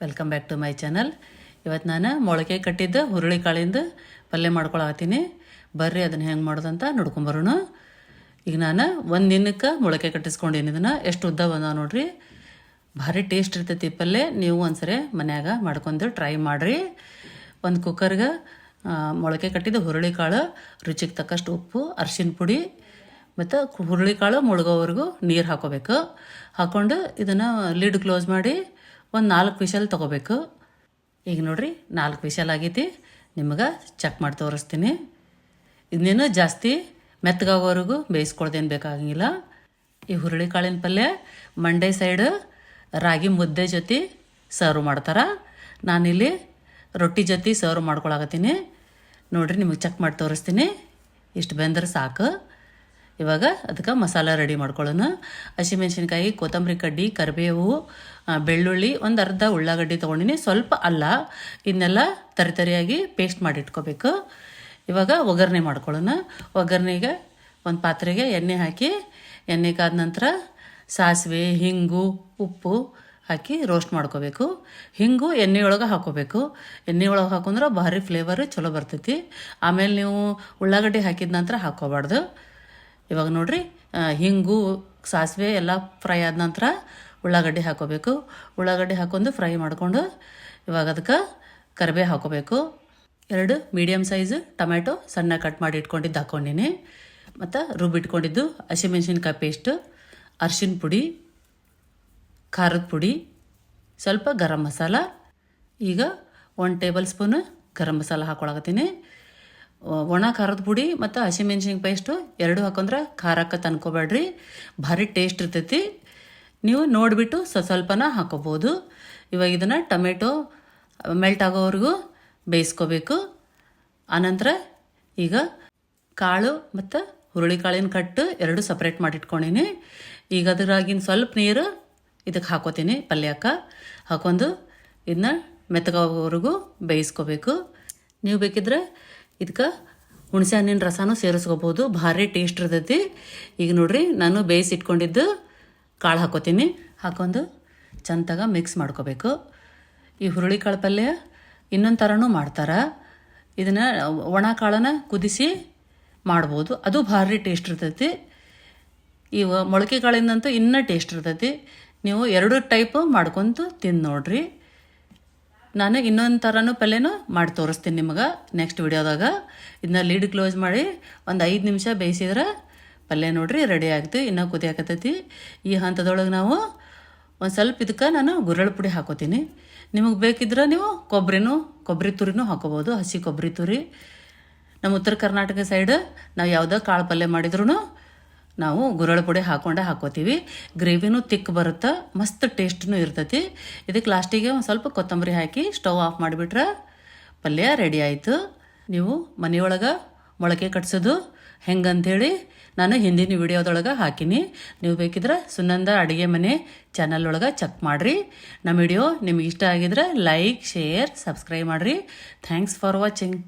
Welcome back to my channel. ಇವತ್ತು ನಾನು ಮೊಳಕೆ ಕಟ್ಟಿದ್ದ ಹುರುಳಿ ಕಾಳಿಂದ ಪಲ್ಯ ಮಾಡ್ಕೊಳತ್ತೀನಿ. ಬರ್ರಿ ಅದನ್ನು ಹೆಂಗೆ ಮಾಡೋದಂತ ನೋಡ್ಕೊಂಬರೋಣ. ಈಗ ನಾನು ಒಂದು ದಿನಕ್ಕೆ ಮೊಳಕೆ ಕಟ್ಟಿಸ್ಕೊಂಡಿನಿ. ಇದನ್ನು ಎಷ್ಟು ಉದ್ದ ಬಂದಾವ ನೋಡ್ರಿ. ಭಾರಿ ಟೇಸ್ಟ್ ಇರ್ತೈತಿ ಪಲ್ಯ. ನೀವು ಒಂದ್ಸರಿ ಮನ್ಯಾಗ ಮಾಡ್ಕೊಂಡು ಟ್ರೈ ಮಾಡಿರಿ. ಒಂದು ಕುಕ್ಕರ್ಗೆ ಮೊಳಕೆ ಕಟ್ಟಿದ ಹುರುಳಿ ಕಾಳು, ರುಚಿಗೆ ತಕ್ಕಷ್ಟು ಉಪ್ಪು, ಅರಿಶಿನ ಪುಡಿ ಮತ್ತು ಹುರುಳಿ ಕಾಳು ಮುಳುಗೋವರೆಗೂ ನೀರು ಹಾಕೋಬೇಕು. ಹಾಕ್ಕೊಂಡು ಇದನ್ನು ಲಿಡ್ ಕ್ಲೋಸ್ ಮಾಡಿ ಒಂದು 4 ವಿಷಲ್ ತೊಗೋಬೇಕು. ಈಗ ನೋಡ್ರಿ 4 ವಿಷಲ್ ಆಗೈತಿ. ನಿಮಗೆ ಚೆಕ್ ಮಾಡಿ ತೋರಿಸ್ತೀನಿ. ಇದನ್ನೇನು ಜಾಸ್ತಿ ಮೆತ್ತಗಾಗೋವರೆಗೂ ಬೇಯಿಸ್ಕೊಳ್ದೇನು ಬೇಕಾಗಂಗಿಲ್ಲ. ಈ ಹುರುಳಿ ಕಾಳಿನ ಪಲ್ಯ ಮಂಡ್ಯ ಸೈಡ್ ರಾಗಿ ಮುದ್ದೆ ಜೊತೆ ಸರ್ವ್ ಮಾಡ್ತಾರೆ. ನಾನಿಲ್ಲಿ ರೊಟ್ಟಿ ಜೊತೆ ಸರ್ವ್ ಮಾಡ್ಕೊಳಕತ್ತೀನಿ. ನೋಡ್ರಿ ನಿಮಗೆ ಚೆಕ್ ಮಾಡಿ ತೋರಿಸ್ತೀನಿ. ಇಷ್ಟು ಬೆಂದ್ರೆ ಸಾಕು. ಇವಾಗ ಅದಕ್ಕೆ ಮಸಾಲ ರೆಡಿ ಮಾಡ್ಕೊಳ್ಳೋಣ. ಹಸಿಮೆಣ್ಸಿನ್ಕಾಯಿ, ಕೊತ್ತಂಬರಿ ಕಡ್ಡಿ, ಕರಿಬೇವು, ಬೆಳ್ಳುಳ್ಳಿ, ಒಂದು ಅರ್ಧ ಉಳ್ಳಾಗಡ್ಡಿ ತೊಗೊಂಡಿನಿ, ಸ್ವಲ್ಪ ಅಲ್ಲ. ಇದನ್ನೆಲ್ಲ ತರಿಯಾಗಿ ಪೇಸ್ಟ್ ಮಾಡಿ ಇಟ್ಕೋಬೇಕು. ಇವಾಗ ಒಗ್ಗರಣೆ ಮಾಡ್ಕೊಳ್ಳೋಣ. ಒಗ್ಗರಣೆಗೆ ಒಂದು ಪಾತ್ರೆಗೆ ಎಣ್ಣೆ ಹಾಕಿ, ಎಣ್ಣೆ ಕಾದ ನಂತರ ಸಾಸಿವೆ, ಹಿಂಗು, ಉಪ್ಪು ಹಾಕಿ ರೋಸ್ಟ್ ಮಾಡ್ಕೋಬೇಕು. ಹಿಂಗು ಎಣ್ಣೆ ಒಳಗೆ ಹಾಕೋಬೇಕು. ಎಣ್ಣೆ ಒಳಗೆ ಹಾಕೊಂಡ್ರೆ ಭಾರಿ ಫ್ಲೇವರ್ ಚಲೋ ಬರ್ತೈತಿ. ಆಮೇಲೆ ನೀವು ಉಳ್ಳಾಗಡ್ಡಿ ಹಾಕಿದ ನಂತರ ಹಾಕೋಬಾರ್ದು. ಇವಾಗ ನೋಡ್ರಿ ಹಿಂಗು, ಸಾಸಿವೆ ಎಲ್ಲ ಫ್ರೈ ಆದ ನಂತರ ಉಳ್ಳಾಗಡ್ಡಿ ಹಾಕೋಬೇಕು. ಉಳ್ಳಾಗಡ್ಡಿ ಹಾಕೊಂಡು ಫ್ರೈ ಮಾಡಿಕೊಂಡು ಇವಾಗ ಅದಕ್ಕೆ ಕರಿಬೇವು ಹಾಕೋಬೇಕು. 2 ಮೀಡಿಯಮ್ ಸೈಜ್ ಟೊಮೆಟೊ ಸಣ್ಣ ಕಟ್ ಮಾಡಿ ಇಟ್ಕೊಂಡಿದ್ದು ಹಾಕ್ಕೊಂಡಿನಿ. ಮತ್ತು ರುಬ್ಬಿಟ್ಕೊಂಡಿದ್ದು ಹಸಿಮೆಣ್ಸಿನ್ಕಾಯಿ ಪೇಸ್ಟು, ಅರಿಶಿನ ಪುಡಿ, ಖಾರದ ಪುಡಿ, ಸ್ವಲ್ಪ ಗರಂ ಮಸಾಲ. ಈಗ 1 ಟೇಬಲ್ ಸ್ಪೂನ್ ಗರಂ ಮಸಾಲ ಹಾಕೊಳಕತ್ತೀನಿ. ಒಣ ಖಾರದ ಪುಡಿ ಮತ್ತು ಹಸಿಮೆಣ್ಸಿನ್ಕಾಯಿ ಪೇಸ್ಟು 2 ಹಾಕೊಂಡ್ರೆ ಖಾರಕ್ಕೆ ತನ್ಕೋಬೇಡ್ರಿ, ಭಾರಿ ಟೇಸ್ಟ್ ಇರ್ತೈತಿ. ನೀವು ನೋಡಿಬಿಟ್ಟು ಸ್ವಲ್ಪನ ಹಾಕೋಬೋದು. ಇವಾಗ ಇದನ್ನು ಟೊಮೆಟೊ ಮೆಲ್ಟ್ ಆಗೋವರೆಗೂ ಬೇಯಿಸ್ಕೋಬೇಕು. ಆನಂತರ ಈಗ ಕಾಳು ಮತ್ತು ಹುರುಳಿ ಕಾಳಿನ ಕಟ್ಟು 2 ಸಪ್ರೇಟ್ ಮಾಡಿಟ್ಕೊಂಡಿನಿ. ಈಗ ಅದ್ರಾಗಿನ ಸ್ವಲ್ಪ ನೀರು ಇದಕ್ಕೆ ಹಾಕೋತೀನಿ. ಪಲ್ಯಕ್ಕೆ ಹಾಕೊಂಡು ಇದನ್ನ ಮೆತ್ತಗೋವರೆಗೂ ಬೇಯಿಸ್ಕೋಬೇಕು. ನೀವು ಬೇಕಿದ್ರೆ ಇದಕ್ಕೆ ಹುಣಸೆ ಹಣ್ಣಿನ ರಸನೂ ಸೇರಿಸ್ಕೋಬೋದು, ಭಾರಿ ಟೇಸ್ಟ್ ಇರ್ತೈತಿ. ಈಗ ನೋಡ್ರಿ ನಾನು ಬೇಯಿಸಿಟ್ಕೊಂಡಿದ್ದು ಕಾಳು ಹಾಕೋತೀನಿ. ಹಾಕೊಂಡು ಚಂದಾಗ ಮಿಕ್ಸ್ ಮಾಡ್ಕೋಬೇಕು. ಈ ಹುರುಳಿ ಕಾಳು ಪಲ್ಯ ಇನ್ನೊಂದು ಥರನೂ ಮಾಡ್ತಾರೆ. ಇದನ್ನು ಒಣ ಕಾಳನ್ನು ಕುದಿಸಿ ಮಾಡ್ಬೋದು, ಅದು ಭಾರಿ ಟೇಸ್ಟ್ ಇರ್ತೈತಿ. ಈ ಮೊಳಕೆ ಕಾಳಿಂದಂತೂ ಇನ್ನೂ ಟೇಸ್ಟ್ ಇರ್ತೈತಿ. ನೀವು 2 ಟೈಪ್ ಮಾಡ್ಕೊತ ತಿಂದು ನೋಡ್ರಿ. ನಾನು ಇನ್ನೊಂದು ಥರನೂ ಪಲ್ಯನೂ ಮಾಡಿ ತೋರಿಸ್ತೀನಿ ನಿಮಗೆ ನೆಕ್ಸ್ಟ್ ವಿಡಿಯೋದಾಗ. ಇದನ್ನ ಲೀಡ್ ಕ್ಲೋಸ್ ಮಾಡಿ ಒಂದು 5 ನಿಮಿಷ ಬೇಯಿಸಿದ್ರೆ ಪಲ್ಯ ನೋಡ್ರಿ ರೆಡಿ ಆಗ್ತು. ಇನ್ನೂ ಕುದಿ ಹಾಕತೈತಿ. ಈ ಹಂತದೊಳಗೆ ನಾವು ಒಂದು ಸ್ವಲ್ಪ ಇದಕ್ಕೆ ನಾನು ಗುರೆಳ್ಳು ಪುಡಿ ಹಾಕೋತೀನಿ. ನಿಮಗೆ ಬೇಕಿದ್ರೆ ನೀವು ಕೊಬ್ಬರಿ ತುರಿನೂ ಹಾಕೋಬೋದು, ಹಸಿ ಕೊಬ್ಬರಿ ತುರಿ. ನಮ್ಮ ಉತ್ತರ ಕರ್ನಾಟಕ ಸೈಡ್ ನಾವು ಯಾವುದೋ ಕಾಳು ಪಲ್ಯ ಮಾಡಿದ್ರೂ ನಾವು ಗುರೆಳ್ಳು ಪುಡಿ ಹಾಕೋತೀವಿ. ಗ್ರೇವಿನೂ ತಿಕ್ ಬರುತ್ತೆ, ಮಸ್ತ್ ಟೇಸ್ಟ್ನೂ ಇರ್ತೈತಿ. ಇದಕ್ಕೆ ಲಾಸ್ಟಿಗೆ ಒಂದು ಸ್ವಲ್ಪ ಕೊತ್ತಂಬರಿ ಹಾಕಿ ಸ್ಟವ್ ಆಫ್ ಮಾಡಿಬಿಟ್ರೆ ಪಲ್ಯ ರೆಡಿ ಆಯಿತು. ನೀವು ಮನೆಯೊಳಗೆ ಮೊಳಕೆ ಕಟ್ಸೋದು ಹೆಂಗಂಥೇಳಿ ನಾನು ಹಿಂದಿನ ವಿಡಿಯೋದೊಳಗೆ ಹಾಕಿನಿ. ನೀವು ಬೇಕಿದ್ರೆ ಸುನಂದ ಅಡುಗೆ ಮನೆ ಚಾನಲ್ ಒಳಗೆ ಚೆಕ್ ಮಾಡಿರಿ. ನಮ್ಮ ವಿಡಿಯೋ ನಿಮ್ಗೆ ಇಷ್ಟ ಆಗಿದ್ರೆ ಲೈಕ್, ಶೇರ್, ಸಬ್ಸ್ಕ್ರೈಬ್ ಮಾಡಿರಿ. Thanks for watching.